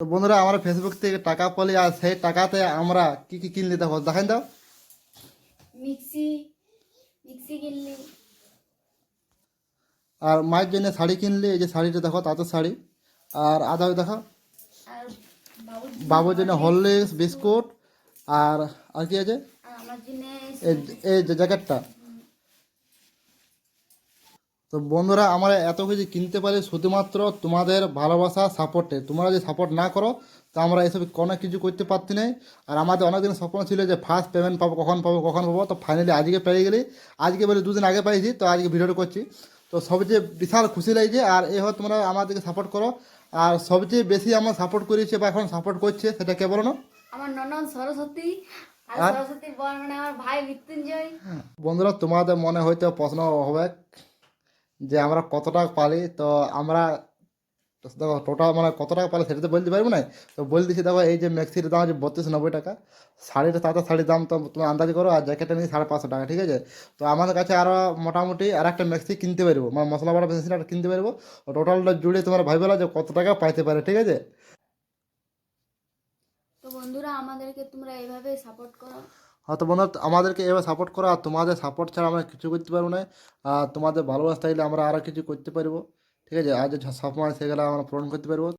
তো বন্ধুরা আমরা ফেসবুক থেকে টাকা পেলে আর সেই টাকাতে আমরা কি কি কিনলি দেখো দেখাই দাও। মিক্সি মিক্সি কিনলি। আর মায়ের জন্য শাড়ি কিনলি, এই যে শাড়িটা দেখো তাঁতের শাড়ি। আর আদা দেখো আর বাবুর বাবুর জন্য হরলিক্স, হরলিক্স বিস্কুট। বিস্কুট। আর আর কি আছে, আর আমার জন্য এই এই যে জ্যাকেটটা। তো বন্ধুরা আমরা এত কিছু কিনতে পারি শুধুমাত্র তোমাদের ভালোবাসা সাপোর্টে। তোমরা যদি সাপোর্ট না করো তো আমরা এসব কোনো কিছু করতে পারতি না। আর আমাদের অনেকদিন স্বপ্ন ছিল যে ফার্স্ট পেমেন্ট পাবো, কখন পাবো কখন পাবো, তো ফাইনালি আজকে পেয়ে গেলি। আজকে বলে দুদিন আগে পাইছি, তো আজকে ভিডিওটা করছি। তো সবচেয়ে বিশাল খুশি লাগছে। আর এই হয় তোমরা আমাদেরকে সাপোর্ট করো। আর সবচেয়ে বেশি আমার সাপোর্ট করেছে বা এখন সাপোর্ট করছে সেটা কে বলো না? আমার ননদ সরস্বতী। আর আর সরস্বতীর বর মানে আমার ভাই মৃত্যুঞ্জয়। বন্ধুরা তোমাদের মনে হয়তো প্রশ্ন হবে যে আমরা কত টাকা পারি। তো আমরা দেখো টোটাল মানে কত টাকা পালে সেটা তো বলতে পারবো না। তো বলে দিচ্ছি, দেখো এই যে ম্যাক্সির দাম আছে 3290 টাকা। শাড়িটা তাতে শাড়ির দাম তো তুমি আন্দাজ করো। আর জ্যাকেটটা নিয়ে 550 টাকা, ঠিক আছে। তো আমাদের কাছে আরও মোটামুটি আর একটা ম্যাক্সি কিনতে পারবো, মানে মশলা বাটা মেশিনটা কিনতে পারবো। টোটালটা জুড়ে তোমার ভাই বলা যে কত টাকা পাইতে পারে, ঠিক আছে। তো বন্ধুরা আমাদেরকে তোমরা এইভাবে সাপোর্ট করো। হয়তো বন্ধু আমাদেরকে এভাবে সাপোর্ট করো। আর তোমাদের সাপোর্ট ছাড়া আমরা কিছু করতে পারবো না। আর তোমাদের ভালোবাসা থাকলে আমরা আরও কিছু করতে পারবো, ঠিক আছে। আর যে স্বপ্ন সেগুলো আমরা পূরণ করতে পারবো।